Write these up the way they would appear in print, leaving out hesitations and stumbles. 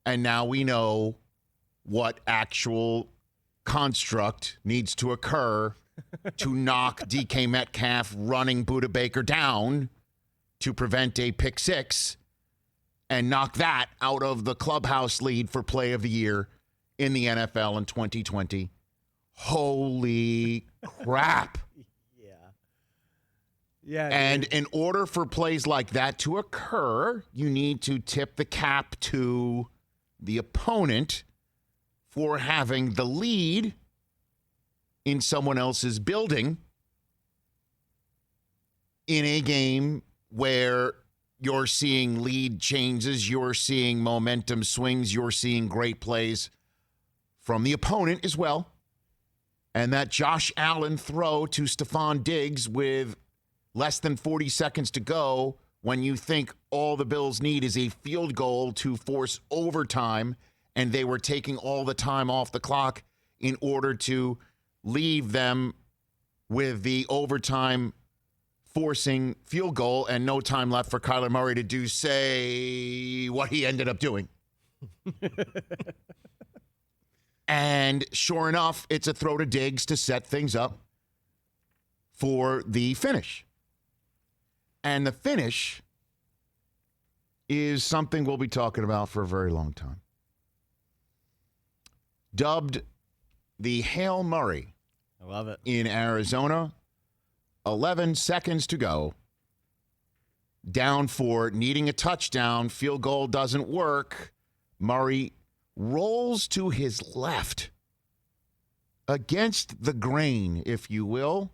And now we know what actual construct needs to occur to knock DK Metcalf running Budda Baker down to prevent a pick six and knock that out of the clubhouse lead for play of the year in the NFL in 2020. Holy crap. Yeah. And in order for plays like that to occur, you need to tip the cap to the opponent for having the lead in someone else's building in a game where you're seeing lead changes, you're seeing momentum swings, you're seeing great plays from the opponent as well. And that Josh Allen throw to Stephon Diggs with less than 40 seconds to go when you think all the Bills need is a field goal to force overtime, and they were taking all the time off the clock in order to leave them with the overtime forcing field goal and no time left for Kyler Murray to do, say, what he ended up doing. And sure enough, it's a throw to Diggs to set things up for the finish. And the finish is something we'll be talking about for a very long time. Dubbed the Hail Murray. I love it. In Arizona, 11 seconds to go. Down for needing a touchdown. Field goal doesn't work. Murray rolls to his left. Against the grain, if you will.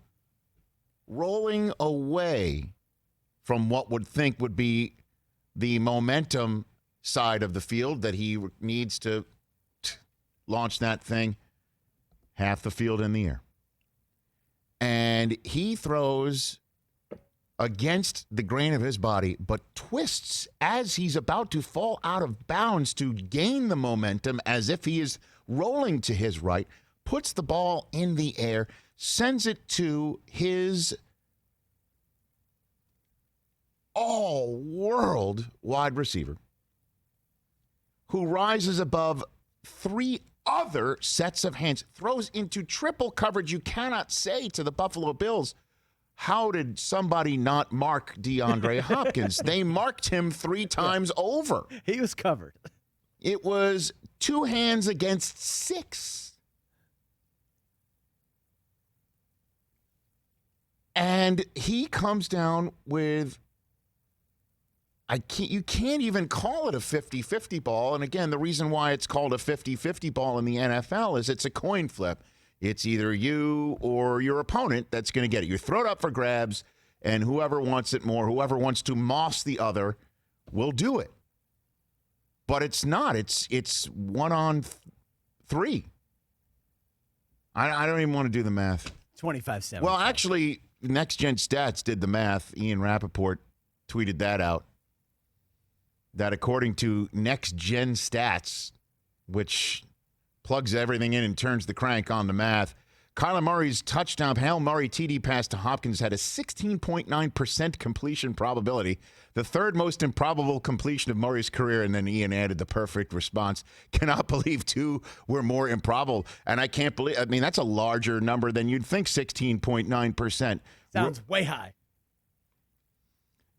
Rolling away from what would be the momentum side of the field that he needs to launch that thing half the field in the air. And he throws against the grain of his body, but twists as he's about to fall out of bounds to gain the momentum as if he is rolling to his right, puts the ball in the air, sends it to his all-world wide receiver, who rises above three other sets of hands, throws into triple coverage. You cannot say to the Buffalo Bills, how did somebody not mark DeAndre Hopkins? They marked him three times over. He was covered. It was two hands against six. And he comes down with, you can't even call it a 50-50 ball. And again, the reason why it's called a 50-50 ball in the NFL is it's a coin flip. It's either you or your opponent that's going to get it. You throw it up for grabs, and whoever wants it more, whoever wants to moss the other, will do it. But it's not. It's 1 on 3. I don't even want to do the math. 25-7. Well, actually, Next Gen Stats did the math. Ian Rappaport tweeted that out. That according to Next Gen Stats, which plugs everything in and turns the crank on the math, Kyler Murray's touchdown Hail Murray TD pass to Hopkins had a 16.9% completion probability, the third most improbable completion of Murray's career, and then Ian added the perfect response. Cannot believe two were more improbable. And I can't believe, that's a larger number than you'd think, 16.9%. Sounds way high.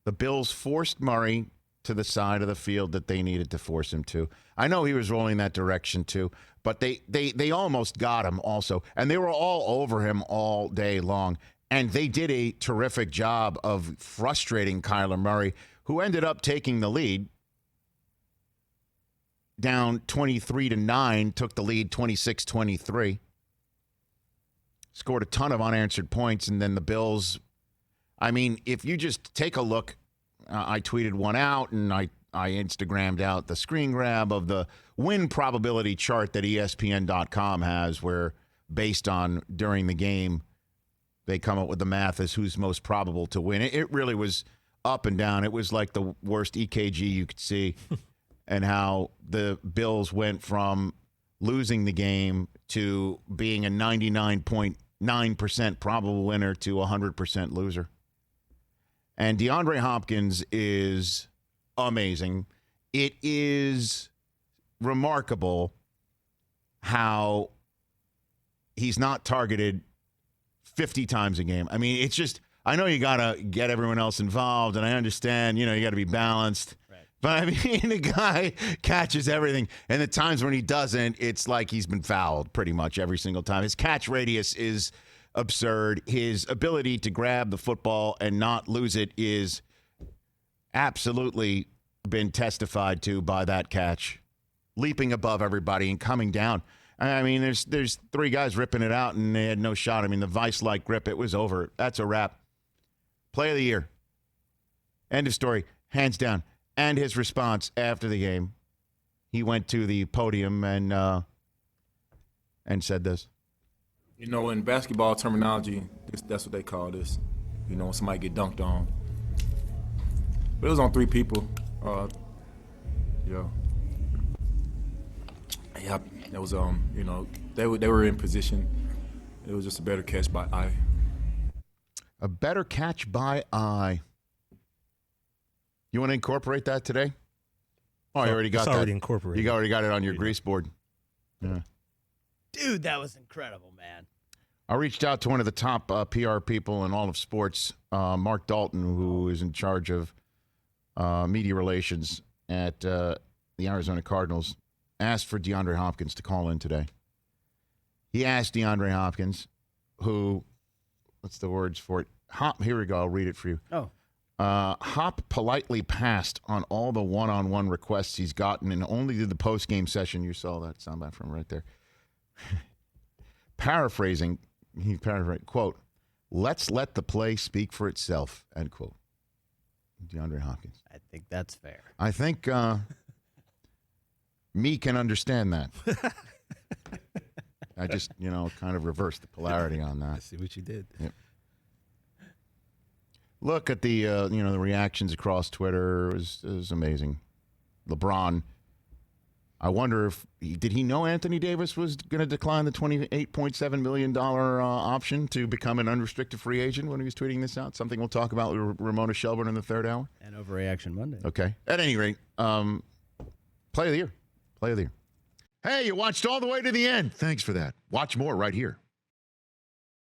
The Bills forced Murray to the side of the field that they needed to force him to. I know he was rolling that direction too, but they almost got him also. And they were all over him all day long. And they did a terrific job of frustrating Kyler Murray, who ended up taking the lead. Down 23-9, took the lead 26-23. Scored a ton of unanswered points, and then the Bills, if you just take a look, I tweeted one out, and I Instagrammed out the screen grab of the win probability chart that ESPN.com has, where based on during the game, they come up with the math as who's most probable to win. It really was up and down. It was like the worst EKG you could see, and how the Bills went from losing the game to being a 99.9% probable winner to a 100% loser. And DeAndre Hopkins is amazing. It is remarkable how he's not targeted 50 times a game. I mean, it's just, I know you got to get everyone else involved, and I understand, you got to be balanced. Right. But I mean, the guy catches everything. And the times when he doesn't, it's like he's been fouled pretty much every single time. His catch radius is absurd. His ability to grab the football and not lose it is absolutely been testified to by that catch. Leaping above everybody and coming down. I mean, there's three guys ripping it out, and they had no shot. I mean, the vice-like grip, it was over. That's a wrap. Play of the year. End of story. Hands down. And his response after the game, he went to the podium and said this. In basketball terminology, that's what they call this. When somebody get dunked on. But it was on three people. Yeah, it was they were in position. It was just a better catch by eye. A better catch by eye. You want to incorporate that today? Oh, you already got that. It's already incorporated. You already got it on your grease board. Yeah. Dude, that was incredible, man. I reached out to one of the top PR people in all of sports, Mark Dalton, who is in charge of media relations at the Arizona Cardinals. Asked for DeAndre Hopkins to call in today. He asked DeAndre Hopkins, who, what's the words for it? Here we go. I'll read it for you. Oh. Hop politely passed on all the one-on-one requests he's gotten and only did the post-game session. You saw that soundbite from right there. Paraphrasing, he paraphrased, quote, "Let's let the play speak for itself," end quote. DeAndre Hopkins. I think that's fair. I think me can understand that. I just, kind of reversed the polarity on that. I see what you did. Yep. Look at the, the reactions across Twitter. It was amazing. LeBron, I wonder if, did he know Anthony Davis was going to decline the $28.7 million option to become an unrestricted free agent when he was tweeting this out? Something we'll talk about with Ramona Shelburne in the third hour. And Overreaction Monday. Okay. At any rate, play of the year. Play of the year. Hey, you watched all the way to the end. Thanks for that. Watch more right here.